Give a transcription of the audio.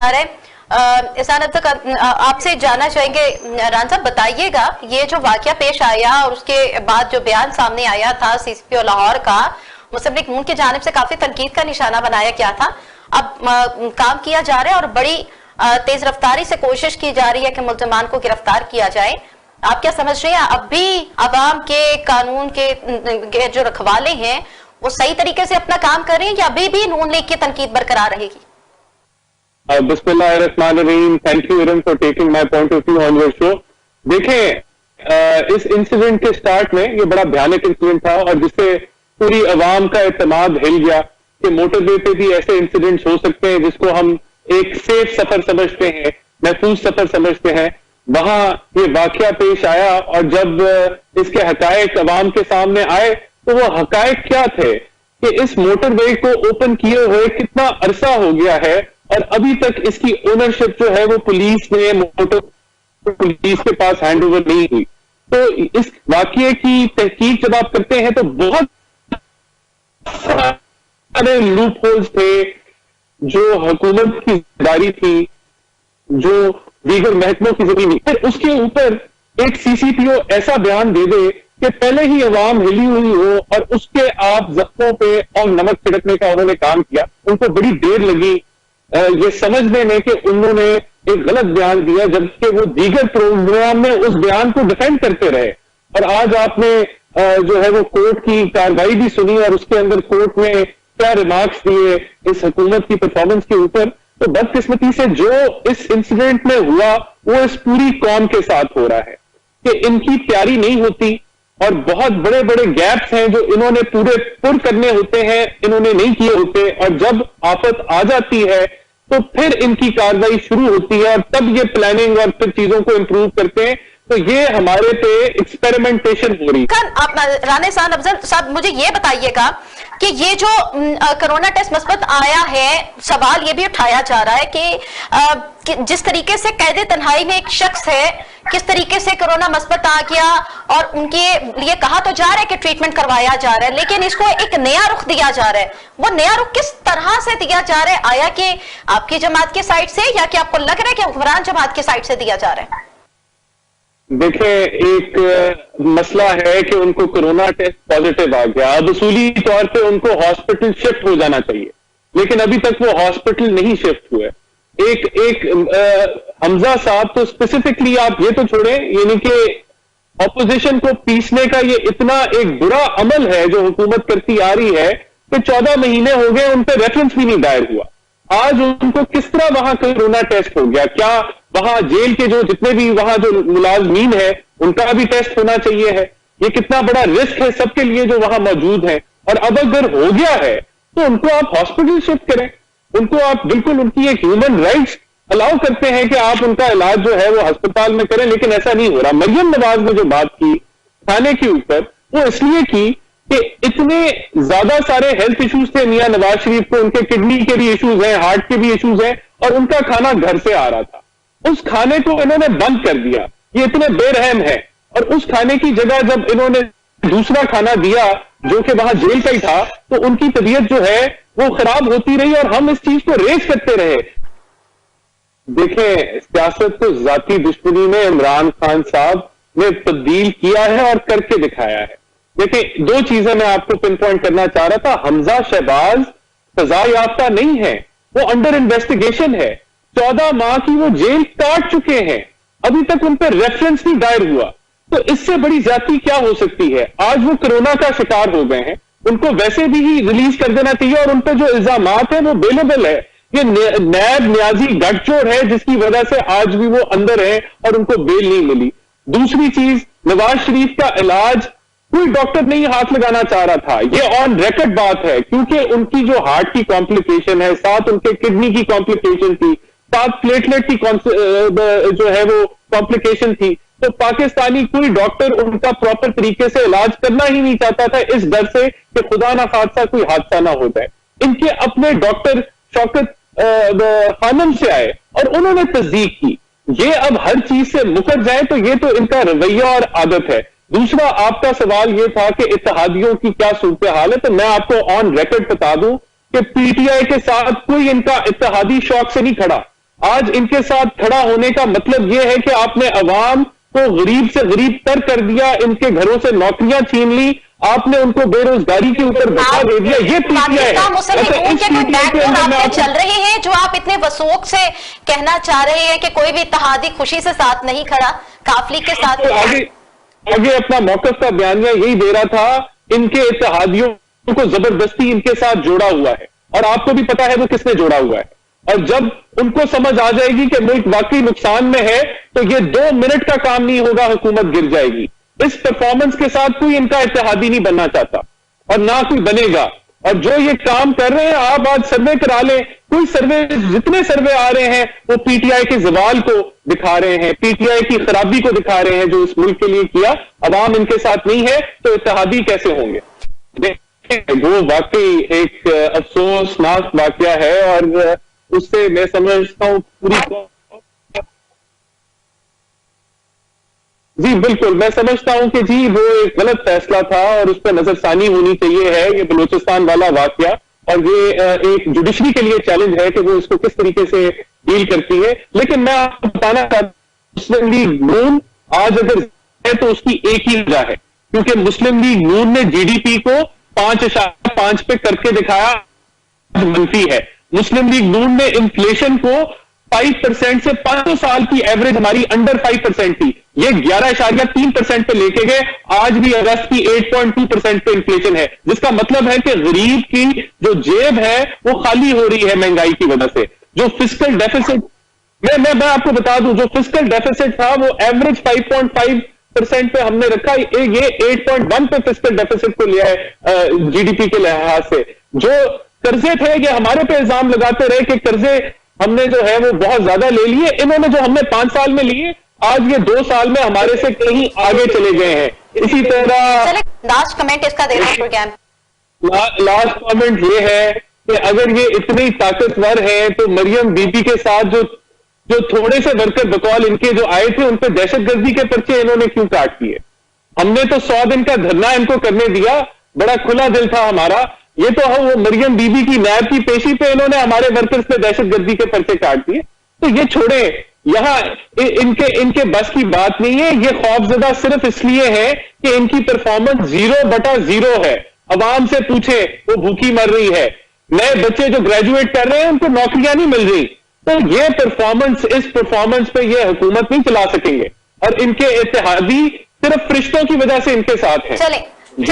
एहसान अब तक आपसे जानना चाहेंगे, रान साहब बताइएगा ये जो वाकया पेश आया और उसके बाद जो बयान सामने आया था सीसीपी लाहौर का, मुस्लिम लीग नून की जानिब से काफी तनकीद का निशाना बनाया गया था। अब काम किया जा रहा है और बड़ी तेज रफ्तारी से कोशिश की जा रही है कि मुल्ज़िमान को गिरफ्तार किया जाए। आप क्या समझ रहे हैं, अब भी अवाम के कानून के जो रखवाले हैं वो सही तरीके से अपना काम कर रहे हैं या अभी भी नून लीग की तनकीद बरकरार रहेगी? बिस्मिल्लाहिर्रहमानिर्रहीम, thank you Iram for taking my point of view on your show. देखें, इस इंसिडेंट के स्टार्ट में ये बड़ा भयानक इंसिडेंट था और जिससे पूरी अवाम का एतमाद हिल गया कि मोटरवे पे भी ऐसे इंसिडेंट्स हो सकते हैं जिसको हम एक सेफ सफर समझते हैं, महफूज सफर समझते हैं। वहां ये वाकया पेश आया और जब इसके हकायक अवाम के सामने आए तो वो हकायक क्या थे कि इस मोटरवे को ओपन किए हुए कितना अरसा हो गया है और अभी तक इसकी ओनरशिप जो है वो पुलिस के पास हैंड ओवर नहीं हुई। तो इस वाकये की तहकीक जब आप करते हैं तो बहुत सारे लूप होल्स थे जो हुकूमत की जिम्मेदारी थी, जो दीगर महकमों की जमीन थी। फिर उसके ऊपर एक सीसीपीओ ऐसा बयान दे दे कि पहले ही अवाम हिली हुई हो और उसके आप जख्मों पे और नमक छिड़कने का उन्होंने काम किया। उनको बड़ी देर लगी ये समझने में कि उन्होंने एक गलत बयान दिया, जबकि वो दीगर प्रोग्राम में उस बयान को डिफेंड करते रहे। और आज आपने जो है वो कोर्ट की कार्रवाई भी सुनी और उसके अंदर कोर्ट में क्या रिमार्क्स दिए इस हुकूमत की परफॉर्मेंस के ऊपर। तो बदकिस्मती से जो इस इंसिडेंट में हुआ वो इस पूरी कौम के साथ हो रहा है कि इनकी तैयारी नहीं होती और बहुत बड़े बड़े गैप्स हैं जो इन्होंने पूरे पुर करने होते हैं, इन्होंने नहीं किए होते और जब आफत आ जाती है तो फिर इनकी कार्रवाई शुरू होती है और तब ये प्लानिंग और फिर चीजों को इंप्रूव करते हैं। तो ये हमारे पे एक्सपेरिमेंटेशन हो रही है। आप राना एहसान अफजल साहब मुझे ये बताइएगा कि ये जो कोरोना टेस्ट मस्बत आया है, सवाल ये भी उठाया जा रहा है कि जिस तरीके से कैदे तन्हाई में एक शख्स है, किस तरीके से कोरोना मस्बत आ गया और उनके लिए कहा तो जा रहा है कि ट्रीटमेंट करवाया जा रहा है, लेकिन इसको एक नया रुख दिया जा रहा है। वो नया रुख किस तरह से दिया जा रहा है? आया कि आपकी जमात के साइड से या कि आपको लग रहा है कि हुक्मरान जमात के साइड से दिया जा रहा है? देखें, एक मसला है कि उनको कोरोना टेस्ट पॉजिटिव आ गया, अब उसूली तौर पे उनको हॉस्पिटल शिफ्ट हो जाना चाहिए, लेकिन अभी तक वो हॉस्पिटल नहीं शिफ्ट हुए। हमजा साहब तो स्पेसिफिकली आप ये तो छोड़ें, यानी कि ऑपोजिशन को पीसने का ये इतना एक बुरा अमल है जो हुकूमत करती आ रही है कि 14 महीने हो गए उन पर रेफरेंस भी नहीं दायर हुआ। आज उनको किस तरह वहां कोरोना टेस्ट हो गया? क्या वहां जेल के जो जितने भी वहां जो मुलाजमीन है उनका भी टेस्ट होना चाहिए है? ये कितना बड़ा रिस्क है सबके लिए जो वहां मौजूद है। और अब अगर हो गया है तो उनको आप हॉस्पिटल शिफ्ट करें, उनको आप बिल्कुल उनकी एक ह्यूमन राइट्स अलाउ करते हैं कि आप उनका इलाज जो है वो अस्पताल में करें, लेकिन ऐसा नहीं हो रहा। मरियम नवाज ने जो बात की थाने के ऊपर वो इसलिए की कि इतने ज्यादा सारे हेल्थ इश्यूज थे मियां नवाज शरीफ को, उनके किडनी के भी इश्यूज हैं, हार्ट के भी इश्यूज हैं और उनका खाना घर से आ रहा था। उस खाने को इन्होंने बंद कर दिया, ये इतने बेरहम है। और उस खाने की जगह जब इन्होंने दूसरा खाना दिया जो कि वहां जेल का ही था तो उनकी तबीयत जो है वो खराब होती रही और हम इस चीज को रेस करते रहे। देखें, सियासत को जाती दुश्मनी में इमरान खान साहब ने तब्दील किया है और करके दिखाया है। देखिए, दो चीजें मैं आपको पिन पॉइंट करना चाह रहा था। हमजा शहबाज सजा याफ्ता नहीं है, वो अंडर इन्वेस्टिगेशन है। 14 माह की वो जेल काट चुके हैं, अभी तक उन पर रेफरेंस नहीं दायर हुआ। तो इससे बड़ी ज्यादती क्या हो सकती है? आज वो कोरोना का शिकार हो गए हैं, उनको वैसे भी ही रिलीज कर देना चाहिए और उन पर जो इल्जामात है वो बेलेबल है। ये नैब न्याजी गठजोड़ है जिसकी वजह से आज भी वो अंदर है और उनको बेल नहीं मिली। दूसरी चीज, नवाज शरीफ का इलाज कोई डॉक्टर नहीं हाथ लगाना चाह रहा था, ये ऑन रिकॉर्ड बात है, क्योंकि उनकी जो हार्ट की कॉम्प्लिकेशन है, साथ उनके किडनी की कॉम्प्लिकेशन थी, साथ प्लेटलेट की जो है वो कॉम्प्लिकेशन थी। तो पाकिस्तानी कोई डॉक्टर उनका प्रॉपर तरीके से इलाज करना ही नहीं चाहता था, इस डर से कि खुदा ना खासा कोई हादसा ना हो जाए। इनके अपने डॉक्टर शौकत खानम से आए और उन्होंने तस्दीक की। ये अब हर चीज से मुकर जाए तो ये तो इनका रवैया और आदत है। दूसरा, आपका सवाल ये था कि इत्तेहादियों की क्या सूरत हाल है, तो मैं आपको ऑन रिकॉर्ड बता दूं कि पीटीआई के साथ कोई इनका इत्तेहादी शौक से नहीं खड़ा। آج ان کے ساتھ کھڑا ہونے کا مطلب یہ ہے کہ آپ نے عوام کو غریب سے غریب تر کر دیا, ان کے گھروں سے نوکریاں چھین لی, آپ نے ان کو بے روزگاری کے اوپر دھکا دے دیا. یہ پی ٹی آئی ہے. چل رہے ہیں جو آپ اتنے وثوق سے کہنا چاہ رہے ہیں کہ کوئی بھی اتحادی خوشی سے ساتھ نہیں کھڑا, کافلی کے ساتھ آگے اپنا موقف کا بیانیہ یہی دے رہا تھا, ان کے اتحادیوں کو زبردستی ان کے ساتھ جوڑا ہوا ہے, اور آپ کو بھی پتا ہے وہ کس نے جوڑا ہوا ہے. اور جب ان کو سمجھ آ جائے گی کہ ملک واقعی نقصان میں ہے تو یہ 2 منٹ کا کام نہیں ہوگا, حکومت گر جائے گی. اس پرفارمنس کے ساتھ کوئی ان کا اتحادی نہیں بننا چاہتا اور نہ کوئی بنے گا. اور جو یہ کام کر رہے ہیں, آپ آج سروے کرا لیں, کوئی سروے, جتنے سروے آ رہے ہیں وہ پی ٹی آئی کے زوال کو دکھا رہے ہیں, پی ٹی آئی کی خرابی کو دکھا رہے ہیں جو اس ملک کے لیے کیا. عوام ان کے ساتھ نہیں ہے تو اتحادی کیسے ہوں گے؟ وہ واقعی ایک افسوسناک واقعہ ہے, اور اس سے میں سمجھتا ہوں پوری, جی بالکل میں سمجھتا ہوں کہ جی وہ ایک غلط فیصلہ تھا اور اس پہ نظر ثانی ہونی چاہیے ہے. یہ بلوچستان والا واقعہ, اور یہ ایک جوڈیشری کے لیے چیلنج ہے کہ وہ اس کو کس طریقے سے ڈیل کرتی ہے. لیکن میں آپ کو بتانا چاہتا ہوں, مسلم لیگ نون آج اگر ہے تو اس کی ایک ہی وجہ ہے, کیونکہ مسلم لیگ نون نے جی ڈی پی کو 5.5 پہ کر کے دکھایا منفی ہے. مسلم لیگ نون نے انفلیشن کو 5% سے 500 سال کی ایوریج ہماری انڈر 5% تھی, یہ 11.3% پہ لے کے گئے. آج بھی اگست کی 8.2% پہ انفلیشن ہے, جس کا مطلب ہے کہ غریب کی جو جیب ہے وہ خالی ہو رہی ہے مہنگائی کی وجہ سے. جو فسکل ڈیفیسٹ, میں آپ کو بتا دوں, جو فسکل ڈیفیسٹ تھا وہ ایوریج 5.5% پہ ہم نے رکھا, یہ 8.1 پہ فسکل ڈیفیسٹ کو لیا ہے جی ڈی پی کے لحاظ سے. جو قرضے تھے یہ ہمارے پہ الزام لگاتے رہے کہ قرضے ہم نے جو ہے وہ بہت زیادہ لے لیے, انہوں نے جو ہم نے 5 سال میں لیے آج یہ 2 سال میں ہمارے سے کہیں آگے چلے گئے ہیں. اسی طرح لاسٹ کمنٹ اس کا دینا پروگرام, لاسٹ کمنٹ یہ ہے کہ اگر یہ اتنی طاقتور ہے تو مریم بی بی کے ساتھ جو تھوڑے سے ورکر بقول ان کے جو آئے تھے ان پہ دہشت گردی کے پرچے انہوں نے کیوں کاٹ دیے؟ ہم نے تو 100 دن کا دھرنا ان کو کرنے دیا, بڑا کھلا دل تھا ہمارا. یہ تو وہ مریم بی بی کی نیب کی پیشی پہ انہوں نے ہمارے ورکرز پہ دہشت گردی کے پرچے کاٹ دیے. تو یہ چھوڑیں, یہاں ان کے بس کی بات نہیں ہے. یہ خوفزدہ صرف اس لیے ہے کہ ان کی پرفارمنس 0/0 ہے. عوام سے پوچھیں, وہ بھوکی مر رہی ہے. نئے بچے جو گریجویٹ کر رہے ہیں ان کو نوکریاں نہیں مل رہی. تو یہ پرفارمنس, اس پرفارمنس پہ یہ حکومت نہیں چلا سکیں گے, اور ان کے اتحادی صرف فرشتوں کی وجہ سے ان کے ساتھ ہیں. چلیں